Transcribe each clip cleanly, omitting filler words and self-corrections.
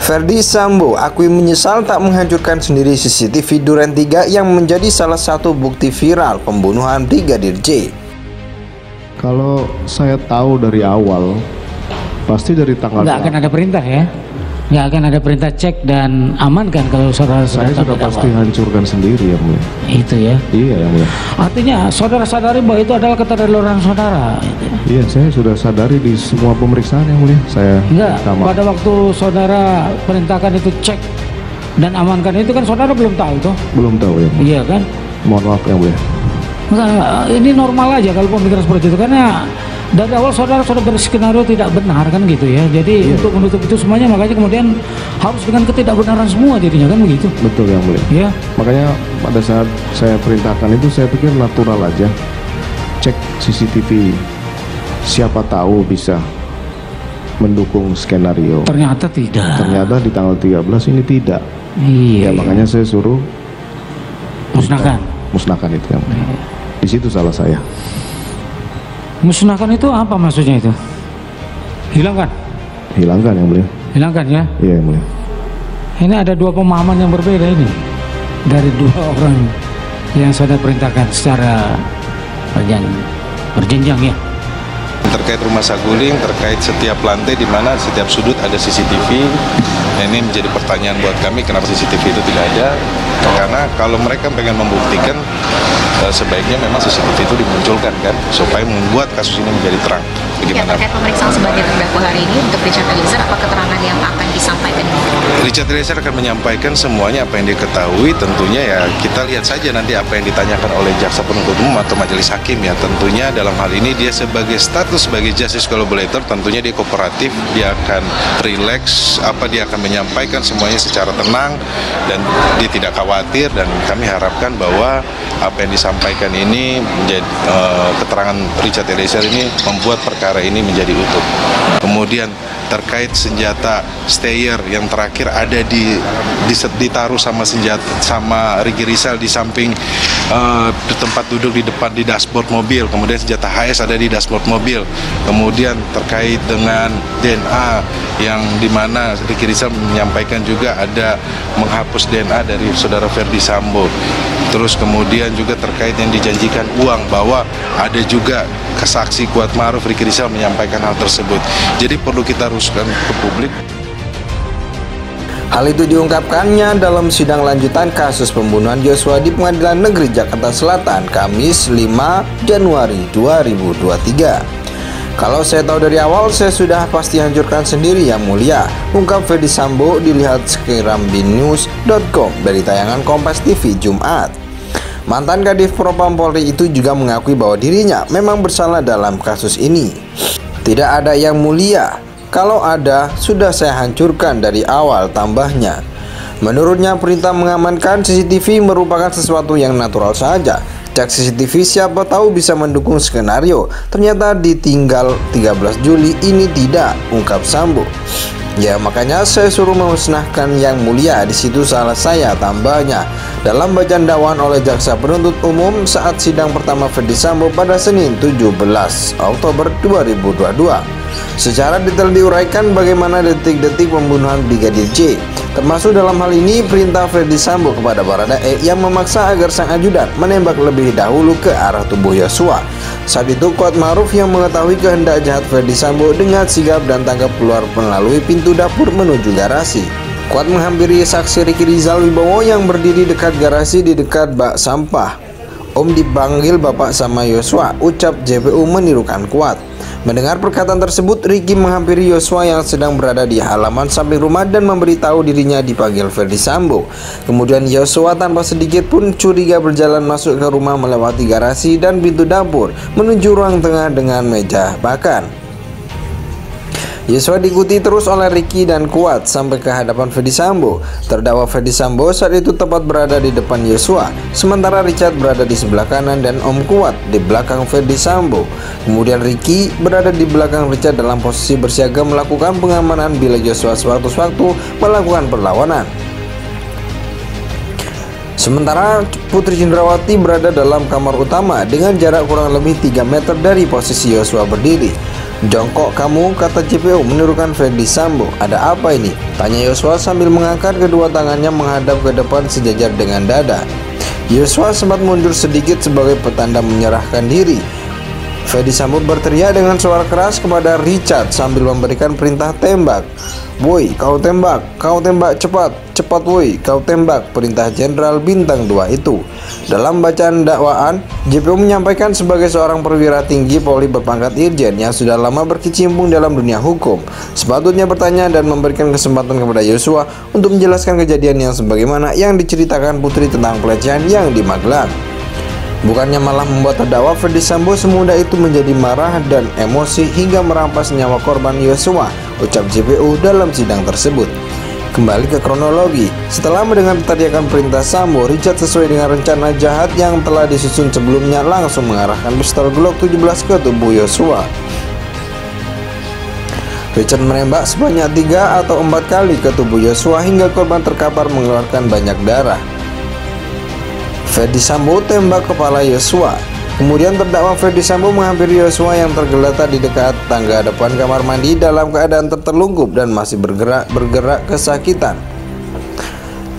Ferdy Sambo akui menyesal tak menghancurkan sendiri CCTV Duren 3 yang menjadi salah satu bukti viral pembunuhan Brigadir J. Kalau saya tahu dari awal, pasti dari tanggal nggak akan ada perintah ya? Nggak akan ada perintah cek dan amankan kalau saudara saya sudah pasti hancurkan sendiri ya mulia. Itu ya? Iya ya mulia. Artinya saudara sadari bahwa itu adalah keterlaluan saudara. Iya, saya sudah sadari di semua pemeriksaan yang mulia. Saya enggak, pada waktu saudara perintahkan itu cek dan amankan itu kan saudara belum tahu toh? Belum tahu ya mulia. Iya kan? Mohon maaf yang mulia. Enggak, ini normal aja kalau pemikiran seperti itu karena dari awal saudara sudah berskenario tidak benar kan gitu ya. Jadi untuk menutup itu semuanya makanya kemudian harus dengan ketidakbenaran semua jadinya kan begitu. Betul yang mulia. Ya. Makanya pada saat saya perintahkan itu saya pikir natural aja. Cek CCTV. Siapa tahu bisa mendukung skenario. Ternyata tidak. Ternyata di tanggal 13 ini tidak. Iya. Ya, makanya saya suruh musnahkan. Musnahkan itu yang mulia. Di situ salah saya. Musnahkan itu apa maksudnya itu? Hilangkan? Hilangkan yang mulia. Hilangkan ya? Iya yang mulia. Ini ada dua pemahaman yang berbeda ini dari dua orang yang sudah perintahkan secara berjenjang ya. Terkait rumah saguling, terkait setiap lantai di mana setiap sudut ada CCTV. Nah, ini menjadi pertanyaan buat kami kenapa CCTV itu tidak ada. Karena kalau mereka pengen membuktikan sebaiknya memang CCTV itu dimunculkan kan supaya membuat kasus ini menjadi terang. Bagaimana? Ya, terkait pemeriksaan sebagai terdakwa hari ini untuk Richard Eliezer, apa keterangan yang akan disampaikan ini? Richard Eliezer akan menyampaikan semuanya apa yang dia ketahui. Tentunya ya kita lihat saja nanti apa yang ditanyakan oleh jaksa penuntut umum atau majelis hakim ya. Tentunya dalam hal ini dia sebagai status sebagai justice collaborator, tentunya dia kooperatif, dia akan rileks, dia akan menyampaikan semuanya secara tenang dan dia tidak khawatir, dan kami harapkan bahwa apa yang disampaikan ini menjadi keterangan Richard Eliezer ini membuat perkara ini menjadi utuh. Kemudian terkait senjata Steyr yang terakhir ada ditaruh sama Ricky Rizal di samping di tempat duduk di depan di dashboard mobil. Kemudian senjata HS ada di dashboard mobil. Kemudian terkait dengan DNA yang dimana Ricky Rizal menyampaikan juga ada menghapus DNA dari saudara Ferdy Sambo. Terus kemudian juga terkait yang dijanjikan uang, bahwa ada juga kesaksi Kuatmaruf Ricky Rizal menyampaikan hal tersebut. Jadi perlu kita rusukkan ke publik. Hal itu diungkapkannya dalam sidang lanjutan kasus pembunuhan Yosua di Pengadilan Negeri Jakarta Selatan Kamis 5 Januari 2023. Kalau saya tahu dari awal, saya sudah pasti hancurkan sendiri yang mulia, ungkap Ferdy Sambo dilihat sekirambinews.com dari tayangan Kompas TV Jumat. Mantan Kadif Propam Polri itu juga mengakui bahwa dirinya memang bersalah dalam kasus ini. Tidak ada yang mulia, kalau ada sudah saya hancurkan dari awal, tambahnya. Menurutnya perintah mengamankan CCTV merupakan sesuatu yang natural saja. Cek CCTV siapa tahu bisa mendukung skenario. Ternyata ditinggal 13 Juli ini tidak, ungkap Sambo. Ya makanya saya suruh memusnahkan yang mulia, di situ salah saya, tambahnya. Dalam bacaan dakwaan oleh jaksa penuntut umum saat sidang pertama Ferdy Sambo pada Senin 17 Oktober 2022. Secara detail diuraikan bagaimana detik-detik pembunuhan Brigadir J, termasuk dalam hal ini perintah Ferdy Sambo kepada Baradae yang memaksa agar sang ajudan menembak lebih dahulu ke arah tubuh Yosua. Saat itu Kuatmaruf yang mengetahui kehendak jahat Ferdy Sambo dengan sigap dan tangkap keluar melalui pintu dapur menuju garasi. Kuat menghampiri saksi Ricky Rizal Wibowo yang berdiri dekat garasi di dekat bak sampah. Om dipanggil bapak sama Yosua, ucap JPU menirukan Kuat. Mendengar perkataan tersebut, Ricky menghampiri Yosua yang sedang berada di halaman samping rumah dan memberitahu dirinya dipanggil Ferdy Sambo. Kemudian Yosua tanpa sedikit pun curiga berjalan masuk ke rumah melewati garasi dan pintu dapur menuju ruang tengah dengan meja makan. Yosua diikuti terus oleh Ricky dan Kuat sampai ke hadapan Ferdy Sambo. Terdakwa Ferdy Sambo saat itu tepat berada di depan Yosua, sementara Richard berada di sebelah kanan dan Om Kuat di belakang Ferdy Sambo. Kemudian Ricky berada di belakang Richard dalam posisi bersiaga melakukan pengamanan bila Yosua sewaktu-waktu melakukan perlawanan. Sementara Putri Cendrawati berada dalam kamar utama dengan jarak kurang lebih 3 meter dari posisi Yosua berdiri. "Jongkok kamu," kata JPO menirukan Ferdi Sambo. "Ada apa ini?" tanya Yosua sambil mengangkat kedua tangannya menghadap ke depan sejajar dengan dada. Yosua sempat mundur sedikit sebagai petanda menyerahkan diri. Ferdi Sambo berteriak dengan suara keras kepada Richard sambil memberikan perintah tembak. "Woi, kau tembak cepat, cepat woi, kau tembak," perintah Jenderal Bintang 2 itu. Dalam bacaan dakwaan, JPO menyampaikan sebagai seorang perwira tinggi Polri berpangkat Irjen yang sudah lama berkecimpung dalam dunia hukum, sepatutnya bertanya dan memberikan kesempatan kepada Yosua untuk menjelaskan kejadian yang sebagaimana yang diceritakan Putri tentang pelecehan yang di Magelang. Bukannya malah membuat terdakwa Ferdi Sambo semudah itu menjadi marah dan emosi hingga merampas nyawa korban Yosua, ucap JPO dalam sidang tersebut. Kembali ke kronologi, setelah mendengar teriakan perintah Sambo, Richard sesuai dengan rencana jahat yang telah disusun sebelumnya langsung mengarahkan pistol Glock 17 ke tubuh Yosua. Richard menembak sebanyak 3 atau 4 kali ke tubuh Yosua hingga korban terkapar mengeluarkan banyak darah. Ferdi Sambo tembak kepala Yosua. Kemudian terdakwa Ferdi Sambo menghampiri Yosua yang tergeletak di dekat tangga depan kamar mandi dalam keadaan tertelungkup dan masih bergerak kesakitan.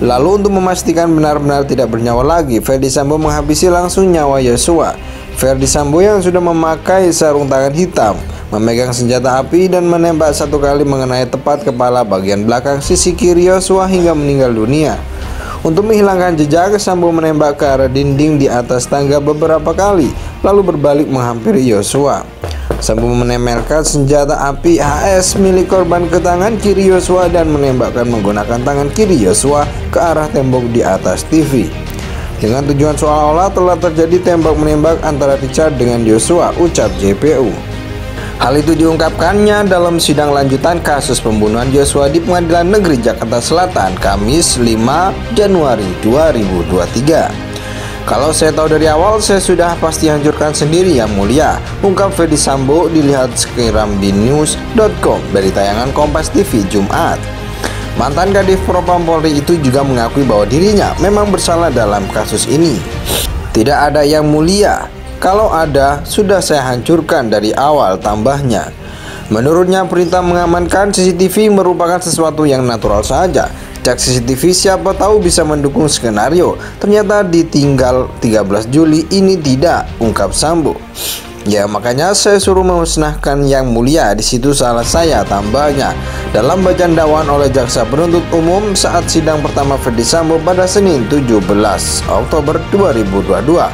Lalu untuk memastikan benar-benar tidak bernyawa lagi, Ferdi Sambo menghabisi langsung nyawa Yosua. Ferdi Sambo yang sudah memakai sarung tangan hitam, memegang senjata api dan menembak 1 kali mengenai tepat kepala bagian belakang sisi kiri Yosua hingga meninggal dunia. Untuk menghilangkan jejak, Sambo menembak ke arah dinding di atas tangga beberapa kali, lalu berbalik menghampiri Yosua. Sambo menempelkan senjata api HS milik korban ke tangan kiri Yosua dan menembakkan menggunakan tangan kiri Yosua ke arah tembok di atas TV. Dengan tujuan seolah-olah telah terjadi tembak-menembak antara Richard dengan Yosua, ucap JPU. Hal itu diungkapkannya dalam sidang lanjutan kasus pembunuhan Yosua di Pengadilan Negeri Jakarta Selatan, Kamis 5 Januari 2023. "Kalau saya tahu dari awal, saya sudah pasti hancurkan sendiri yang mulia," ungkap Ferdi Sambo dilihat sekiram di news.com dari tayangan Kompas TV Jumat. Mantan Kadif Propam Polri itu juga mengakui bahwa dirinya memang bersalah dalam kasus ini. "Tidak ada yang mulia. Kalau ada, sudah saya hancurkan dari awal," tambahnya. Menurutnya, perintah mengamankan CCTV merupakan sesuatu yang natural saja. Cek CCTV siapa tahu bisa mendukung skenario. Ternyata ditinggal 13 Juli ini tidak, ungkap Sambo. "Ya makanya saya suruh memusnahkan yang mulia, di situ salah saya," tambahnya. Dalam bacaan dakwaan oleh jaksa penuntut umum saat sidang pertama Ferdi Sambo pada Senin 17 Oktober 2022.